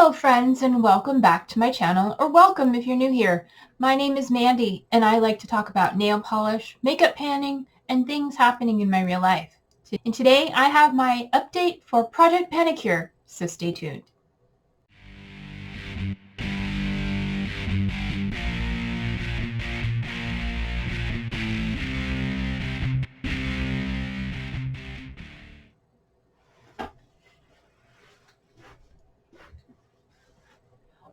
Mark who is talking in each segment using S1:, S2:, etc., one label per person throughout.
S1: Hello friends, and welcome back to my channel, or welcome if you're new here. My name is Mandy and I like to talk about nail polish, makeup panning, and things happening in my real life. And today I have my update for Project PANicure, so stay tuned.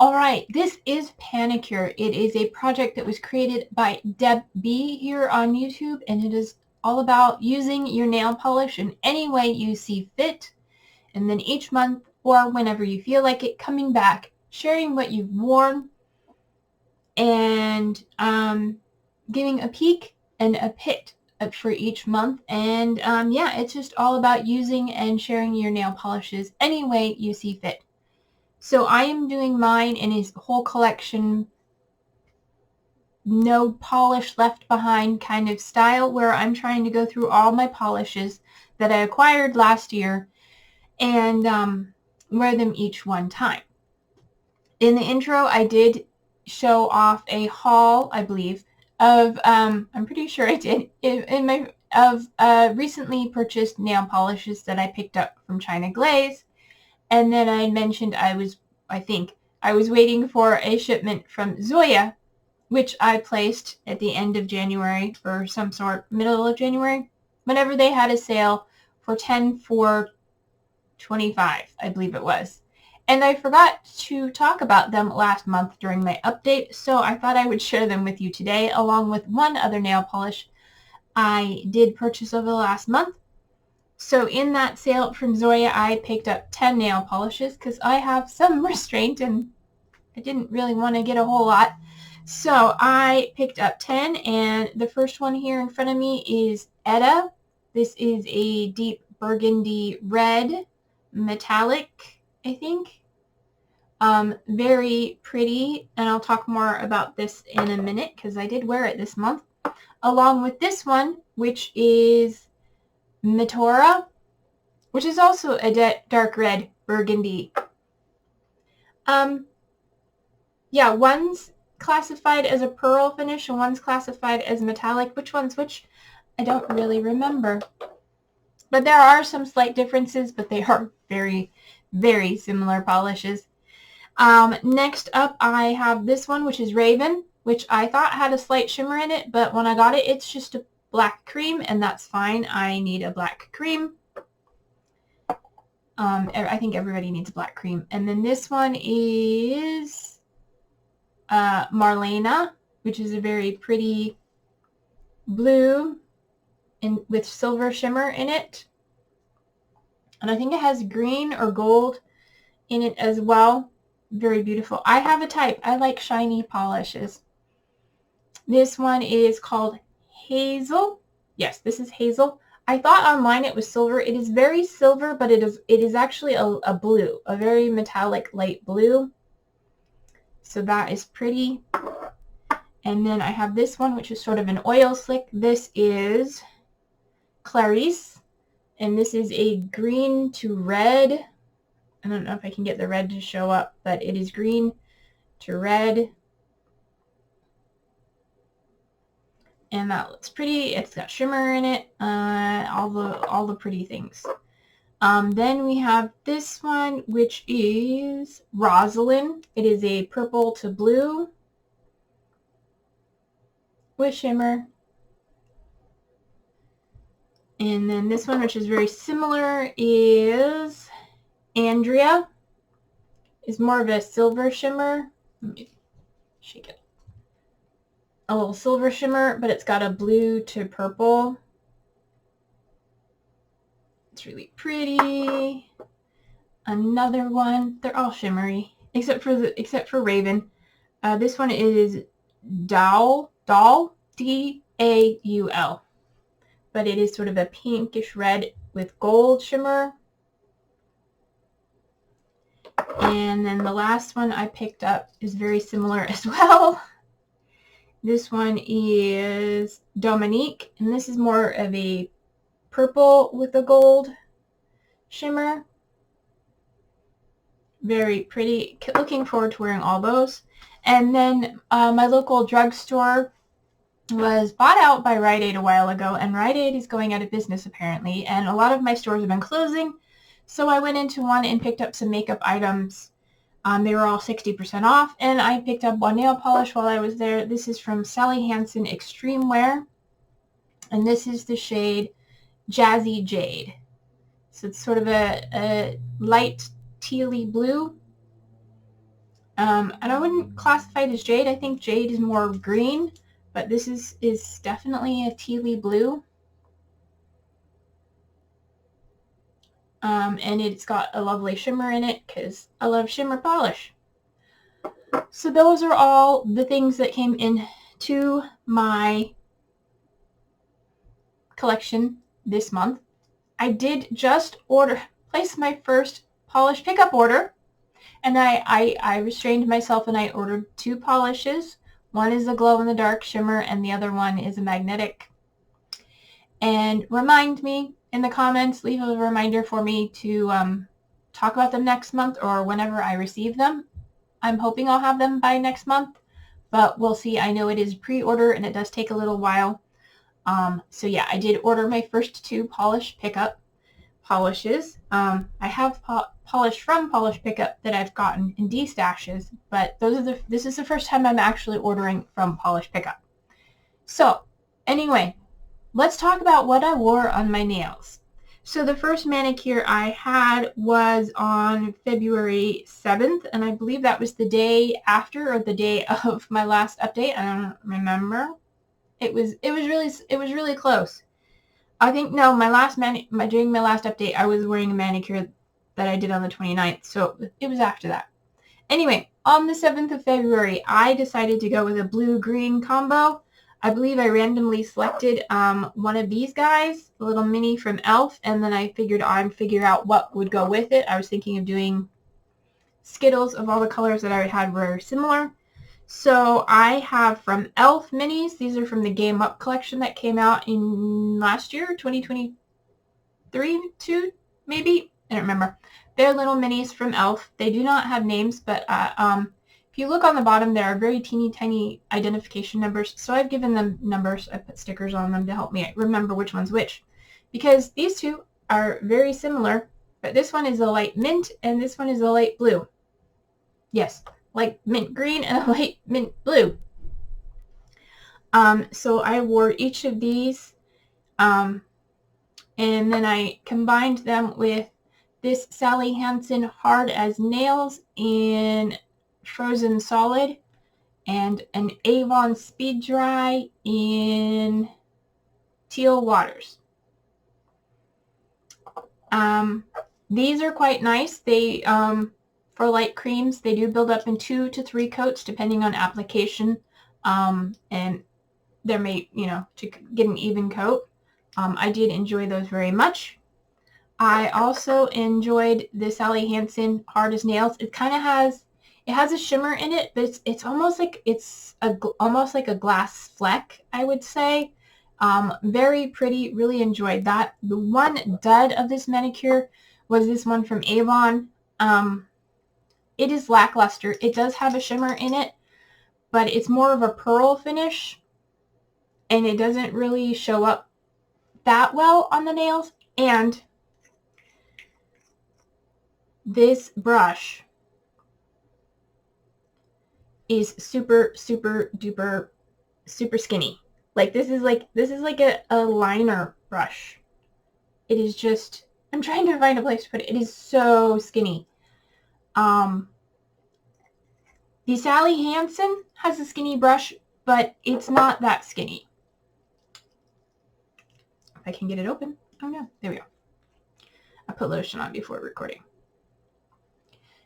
S1: Alright, this is PANicure. It is a project that was created by Deb B here on YouTube, and it is all about using your nail polish in any way you see fit, and then each month or whenever you feel like it, coming back, sharing what you've worn, and giving a peek and a pit for each month. And yeah, it's just all about using and sharing your nail polishes any way you see fit. So I am doing mine in his whole collection, no polish left behind kind of style, where I'm trying to go through all my polishes that I acquired last year and wear them each one time. In the intro, I did show off a haul, I believe, of I'm pretty sure I did, recently purchased nail polishes that I picked up from China Glaze. And then I mentioned I was waiting for a shipment from Zoya, which I placed at the end of January, or some sort, middle of January, whenever they had a sale for 10 for 25, I believe it was. And I forgot to talk about them last month during my update, so I thought I would share them with you today, along with one other nail polish I did purchase over the last month. So in that sale from Zoya, I picked up 10 nail polishes because I have some restraint and I didn't really want to get a whole lot. So I picked up 10, and the first one here in front of me is Etta. This is a deep burgundy red metallic, I think. Very pretty, and I'll talk more about this in a minute because I did wear it this month. Along with this one, which is Metora, which is also a dark red burgundy. Yeah, one's classified as a pearl finish and one's classified as metallic. Which one's which? I don't really remember. But there are some slight differences, but they are very, very similar polishes. Next up, I have this one, which is Raven, which I thought had a slight shimmer in it, but when I got it, it's just a black cream, and that's fine. I need a black cream. I think everybody needs a black cream. And then this one is Marlena, which is a very pretty blue and with silver shimmer in it. And I think it has green or gold in it as well. Very beautiful. I have a type. I like shiny polishes. This one is called Hazel. Yes, this is Hazel. I thought online it was silver. It is very silver, but it is actually a blue, a very metallic light blue. So that is pretty. And then I have this one, which is sort of an oil slick. This is Clarice, and this is a green to red. I don't know if I can get the red to show up, but it is green to red. And that looks pretty. It's got shimmer in it, all the pretty things. Then we have this one, which is Rosalind. It is a purple to blue with shimmer. And then this one, which is very similar, is Andrea. Is more of a silver shimmer. Let me shake it. A little silver shimmer, but it's got a blue to purple. It's really pretty. Another one. They're all shimmery, except for Raven. This one is Daul, D-A-U-L. But it is sort of a pinkish red with gold shimmer. And then the last one I picked up is very similar as well. This one is Dominique, and this is more of a purple with a gold shimmer. Very pretty. Looking forward to wearing all those. And then my local drugstore was bought out by Rite Aid a while ago, and Rite Aid is going out of business apparently, and a lot of my stores have been closing, so I went into one and picked up some makeup items. They were all 60% off, and I picked up one nail polish while I was there. This is from Sally Hansen Extreme Wear, and this is the shade Jazzy Jade. So it's sort of a light tealy blue. And I wouldn't classify it as jade. I think jade is more green, but this is definitely a tealy blue. And it's got a lovely shimmer in it because I love shimmer polish. So those are all the things that came into my collection this month. I did just place my first polish pickup order, and I restrained myself and I ordered 2 polishes. One is a glow-in-the-dark shimmer and the other one is a magnetic. And remind me in the comments, leave a reminder for me to talk about them next month or whenever I receive them. I'm hoping I'll have them by next month, but we'll see. I know it is pre-order and it does take a little while. So yeah, I did order my first 2 polish pickup polishes. I have polish from Polish Pickup that I've gotten in D-stashes, but this is the first time I'm actually ordering from Polish Pickup. So anyway, let's talk about what I wore on my nails. So the first manicure I had was on February 7th, and I believe that was the day after or the day of my last update. I don't remember. It was really close. I think no, during my last update I was wearing a manicure that I did on the 29th, so it was after that. Anyway, on the 7th of February, I decided to go with a blue-green combo. I believe I randomly selected one of these guys, the little mini from e.l.f., and then I figured I'd figure out what would go with it. I was thinking of doing Skittles of all the colors that I had were similar. So I have from e.l.f. minis. These are from the Game Up collection that came out in last year, 2023, 2 maybe? I don't remember. They're little minis from e.l.f. They do not have names, but if you look on the bottom, there are very teeny tiny identification numbers. So I've given them numbers. I put stickers on them to help me remember which one's which. Because these two are very similar, but this one is a light mint and this one is a light blue. Yes. Like mint green and a light mint blue. So I wore each of these, and then I combined them with this Sally Hansen Hard as Nails in Frozen Solid and an Avon Speed Dry in Teal Waters. These are quite nice. They for light creams, they do build up in 2 to 3 coats depending on application, and they're made, to get an even coat. I did enjoy those very much. I also enjoyed the Sally Hansen Hard as Nails. It has a shimmer in it, but it's almost like almost like a glass fleck, I would say. Very pretty. Really enjoyed that. The one dud of this manicure was this one from Avon. It is lackluster. It does have a shimmer in it, but it's more of a pearl finish, and it doesn't really show up that well on the nails. And this brush is super, super duper, super skinny. Like this is like a liner brush. It is just, I'm trying to find a place to put it. It is so skinny. The Sally Hansen has a skinny brush, but it's not that skinny. If I can get it open. Oh no, there we go. I put lotion on before recording.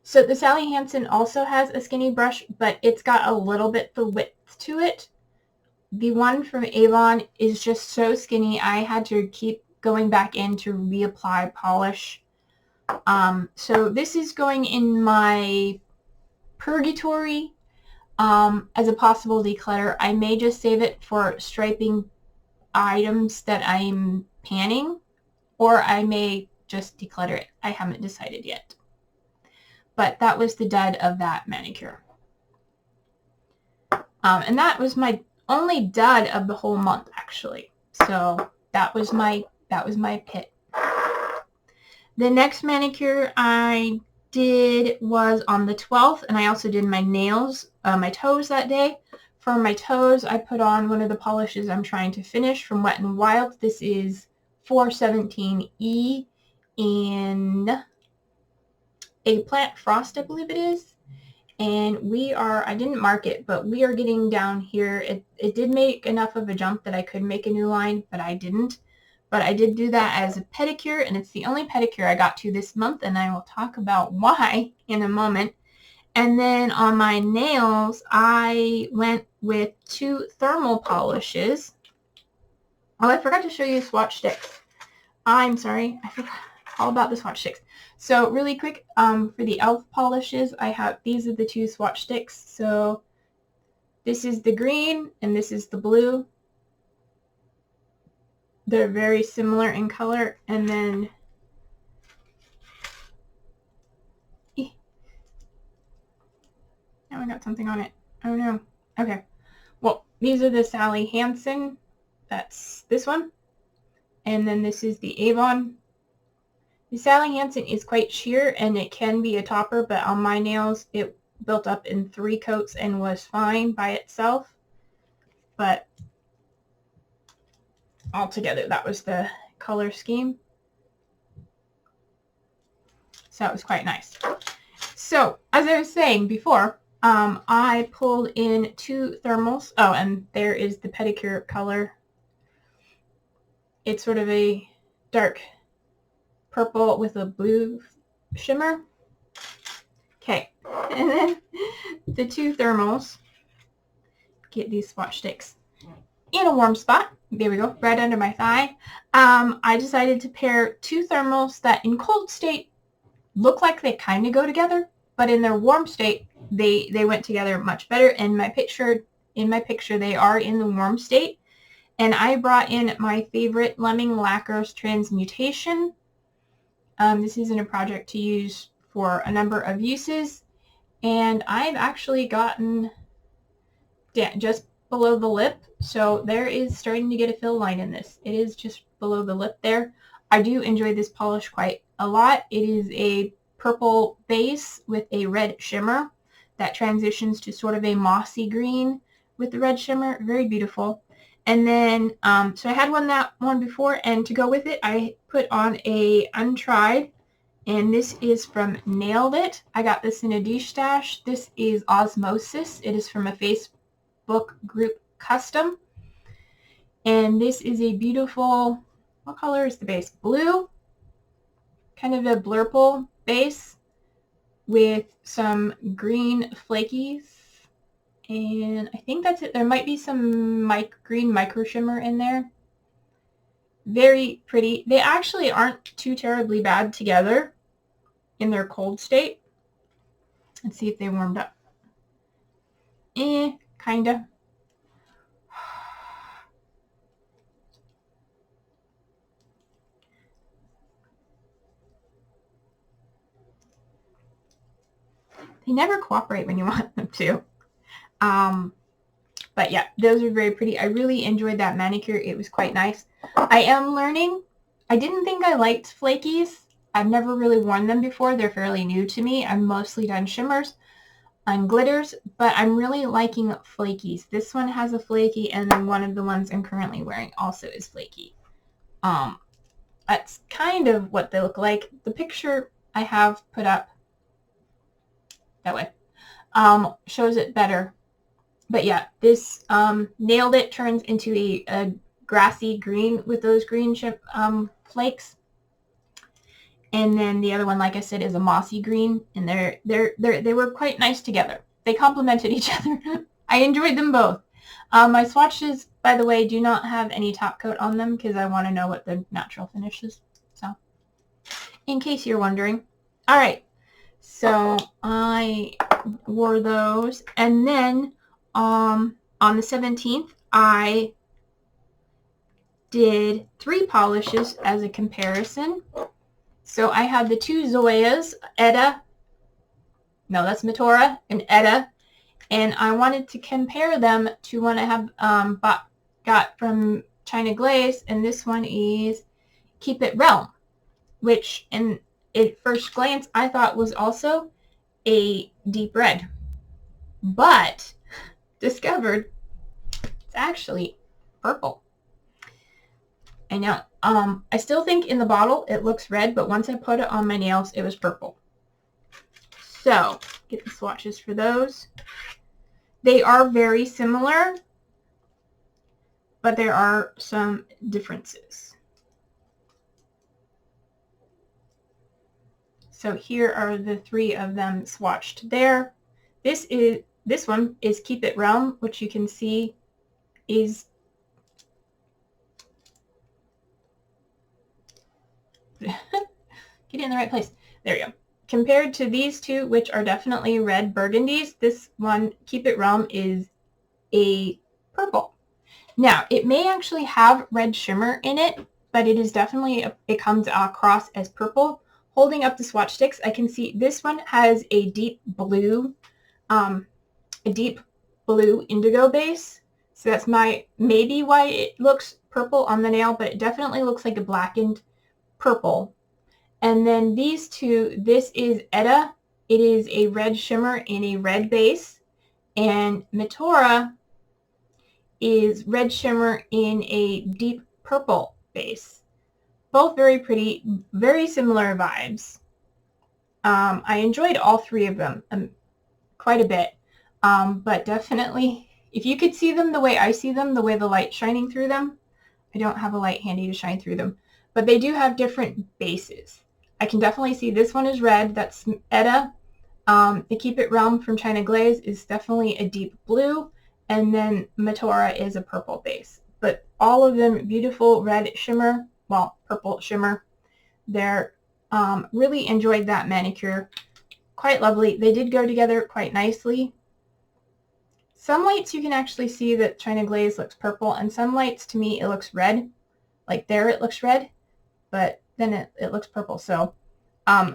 S1: So the Sally Hansen also has a skinny brush, but it's got a little bit the width to it. The one from Avon is just so skinny, I had to keep going back in to reapply polish. So this is going in my purgatory as a possible declutter. I may just save it for striping items that I'm panning, or I may just declutter it. I haven't decided yet. but that was the dud of that manicure. And that was my only dud of the whole month, actually. So that was my pit. The next manicure I did was on the 12th, and I also did my nails, my toes that day. For my toes, I put on one of the polishes I'm trying to finish from Wet n Wild. This is 417E in Eggplant Frost, I believe it is. And I didn't mark it, but we are getting down here. It did make enough of a jump that I could make a new line, but I didn't. But I did do that as a pedicure, and it's the only pedicure I got to this month, and I will talk about why in a moment. And then on my nails, I went with 2 thermal polishes. Oh, I forgot to show you swatch sticks. I'm sorry, I forgot all about the swatch sticks. So really quick, for the e.l.f. polishes, these are the 2 swatch sticks. So this is the green and this is the blue. They're very similar in color. And then now I got something on it. Oh no. Okay. Well, these are the Sally Hansen. That's this one. And then this is the Avon. The Sally Hansen is quite sheer and it can be a topper, but on my nails it built up in 3 coats and was fine by itself. But altogether, that was the color scheme. So it was quite nice. So, as I was saying before, I pulled in 2 thermals. Oh, and there is the pedicure color. It's sort of a dark purple with a blue shimmer. Okay, and then the 2 thermals. Get these swatch sticks in a warm spot. There we go, right under my thigh. I decided to pair 2 thermals that in cold state look like they kind of go together, but in their warm state, they went together much better. In my picture, they are in the warm state. And I brought in my favorite Lemming Lacquers Transmutation. This isn't a project to use for a number of uses. And I've actually gotten just below the lip. So there is starting to get a fill line in this. It is just below the lip there. I do enjoy this polish quite a lot. It is a purple base with a red shimmer that transitions to sort of a mossy green with the red shimmer. Very beautiful. And then, so I had that one before, and to go with it, I put on a Untried, and this is from Nailed It. I got this in a Dish Stash. This is Osmosis. It is from a Facebook group custom. And this is a beautiful, what color is the base? Blue, kind of a blurple base with some green flakies. And I think that's it. There might be some green micro shimmer in there. Very pretty. They actually aren't too terribly bad together in their cold state. Let's see if they warmed up. Kinda. They never cooperate when you want them to. But yeah, those are very pretty. I really enjoyed that manicure. It was quite nice. I am learning. I didn't think I liked flakies. I've never really worn them before. They're fairly new to me. I've mostly done shimmers and glitters, but I'm really liking flakies. This one has a flaky, and then one of the ones I'm currently wearing also is flaky. That's kind of what they look like. The picture I have put up that way shows it better. But yeah, this Nailed It turns into a grassy green with those green flakes. And then the other one, like I said, is a mossy green, and they were quite nice together. They complemented each other. I enjoyed them both. My swatches, by the way, do not have any top coat on them because I want to know what the natural finish is. So, in case you're wondering. All right. So I wore those, and then on the 17th, I did 3 polishes as a comparison. So I had the 2 Zoyas, Etta no, that's Metora and Etta. And I wanted to compare them to one I have got from China Glaze, and this one is Keep It Realm, which at first glance I thought was also a deep red, but discovered it's actually purple. I know. I still think in the bottle it looks red, but once I put it on my nails, it was purple. So, get the swatches for those. They are very similar, but there are some differences. So here are the three of them swatched there. This one is Keep It Realm, which you can see is get in the right place. There you go. Compared to these two, which are definitely red burgundies, this one, Keep It Realm, is a purple. Now, it may actually have red shimmer in it, but it is definitely, it comes across as purple. Holding up the swatch sticks, I can see this one has a deep blue indigo base. So that's maybe why it looks purple on the nail, but it definitely looks like a blackened purple. And then these two, this is Etta. It is a red shimmer in a red base. And Metora is red shimmer in a deep purple base. Both very pretty, very similar vibes. I enjoyed all three of them quite a bit. But definitely, if you could see them the way I see them, the way the light's shining through them, I don't have a light handy to shine through them, but they do have different bases. I can definitely see this one is red. That's Etta. The Keep It Realm from China Glaze is definitely a deep blue, and then Metora is a purple base. But all of them beautiful red shimmer, well, purple shimmer. They're really enjoyed that manicure. Quite lovely. They did go together quite nicely. Some lights you can actually see that China Glaze looks purple, and some lights to me it looks red. Like there it looks red, but then it looks purple. So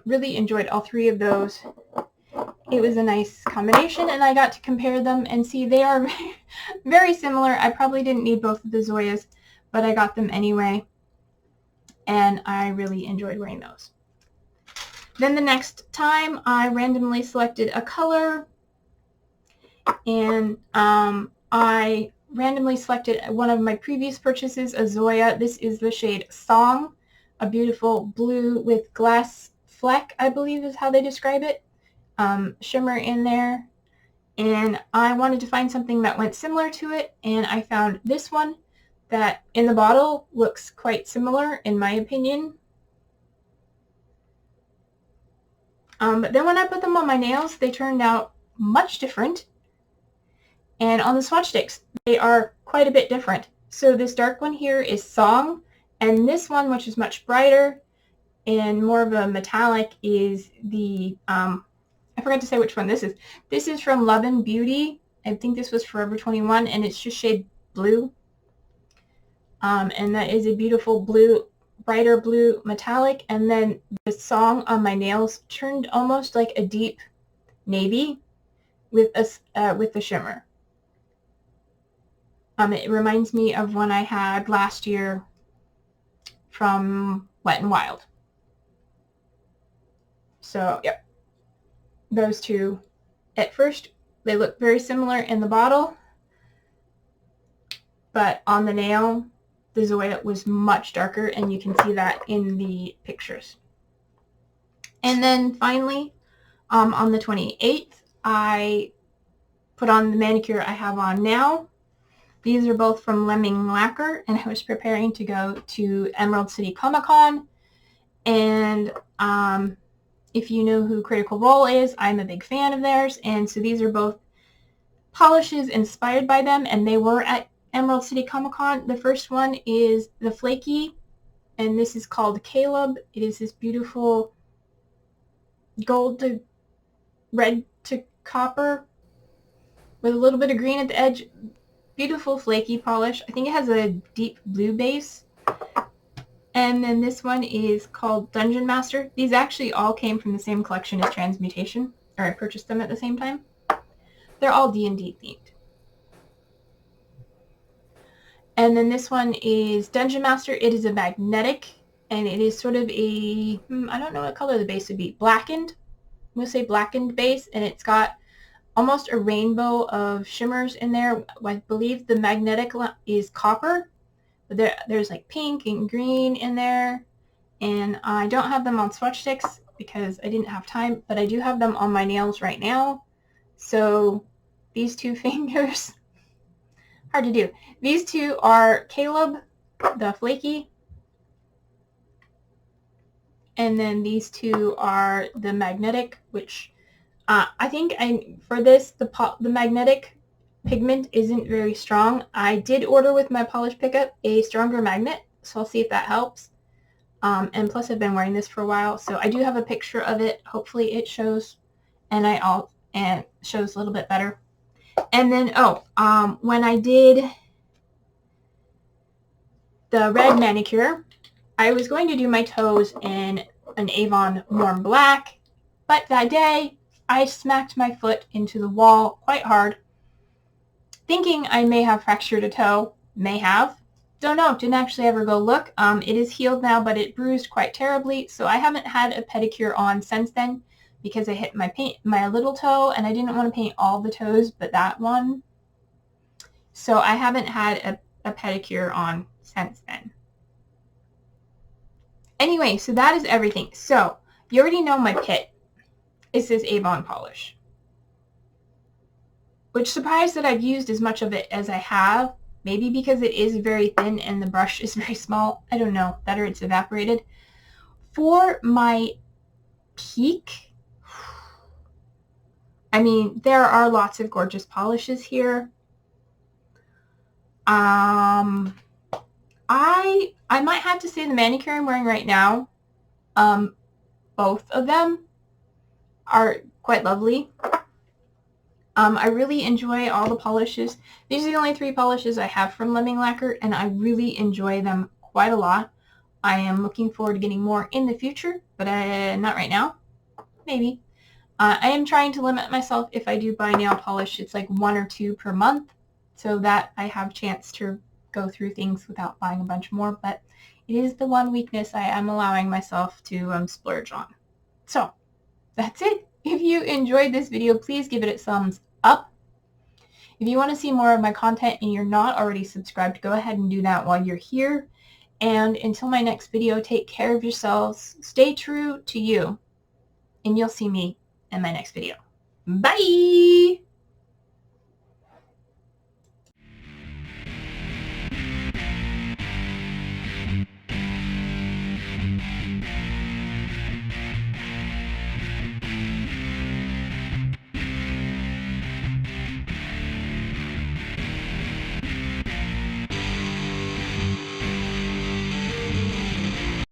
S1: really enjoyed all three of those. It was a nice combination, and I got to compare them and see they are very similar. I probably didn't need both of the Zoyas, but I got them anyway, and I really enjoyed wearing those. Then the next time I randomly selected a color, and I randomly selected one of my previous purchases, a Zoya. This is the shade Song, a beautiful blue with glass fleck, I believe is how they describe it. Shimmer in there, and I wanted to find something that went similar to it, and I found this one that in the bottle looks quite similar in my opinion. But then when I put them on my nails, they turned out much different, and on the swatch sticks they are quite a bit different. So this dark one here is Song, and this one, which is much brighter and more of a metallic, is the I forgot to say which one this is. This is from Love and Beauty. I think this was Forever 21, and it's just shade blue. And that is a beautiful blue, brighter blue metallic. And then the Song on my nails turned almost like a deep navy with the shimmer. It reminds me of one I had last year from Wet n Wild. So, yep. Those two, at first, they look very similar in the bottle, but on the nail, the Zoya was much darker, and you can see that in the pictures. And then finally, on the 28th, I put on the manicure I have on now. These are both from Lemming Lacquer, and I was preparing to go to Emerald City Comic-Con, and if you know who Critical Role is, I'm a big fan of theirs, and so these are both polishes inspired by them, and they were at Emerald City Comic-Con. The first one is the Flaky, and this is called Caleb. It is this beautiful gold to red to copper with a little bit of green at the edge. Beautiful flaky polish. I think it has a deep blue base. And then this one is called Dungeon Master. These actually all came from the same collection as Transmutation. or I purchased them at the same time. They're all D&D themed. And then this one is Dungeon Master. It is a magnetic, and it is sort of a, I don't know what color the base would be, blackened. I'm going to say blackened base, and it's got almost a rainbow of shimmers in there. I believe the magnetic is copper, but there's like pink and green in there, and I don't have them on swatch sticks because I didn't have time, but I do have them on my nails right now. So these two fingers, hard to do. These two are Caleb, the flaky, and then these two are the magnetic, which I think for this, the magnetic pigment isn't very strong. I did order with my polish pickup a stronger magnet, so I'll see if that helps. And plus I've been wearing this for a while, so I do have a picture of it. Hopefully it shows, and shows a little bit better. And then, when I did the red manicure, I was going to do my toes in an Avon Warm Black, but that day I smacked my foot into the wall quite hard, thinking I may have fractured a toe. May have. Don't know. Didn't actually ever go look. It is healed now, but it bruised quite terribly, so I haven't had a pedicure on since then because I hit my little toe, and I didn't want to paint all the toes but that one. So I haven't had a pedicure on since then. Anyway, so that is everything. So you already know my pit. It says Avon polish, which surprised that I've used as much of it as I have. Maybe because it is very thin and the brush is very small. I don't know. Better it's evaporated. For my peak, I mean, there are lots of gorgeous polishes here. I might have to say the manicure I'm wearing right now, both of them are quite lovely. I really enjoy all the polishes. These are the only 3 polishes I have from Lemming Lacquer, and I really enjoy them quite a lot. I am looking forward to getting more in the future, but not right now. Maybe. I am trying to limit myself. If I do buy nail polish, it's like 1 or 2 per month, so that I have a chance to go through things without buying a bunch more, but it is the one weakness I am allowing myself to splurge on. So, that's it. If you enjoyed this video, please give it a thumbs up. If you want to see more of my content and you're not already subscribed, go ahead and do that while you're here. And until my next video, take care of yourselves, stay true to you, and you'll see me in my next video. Bye!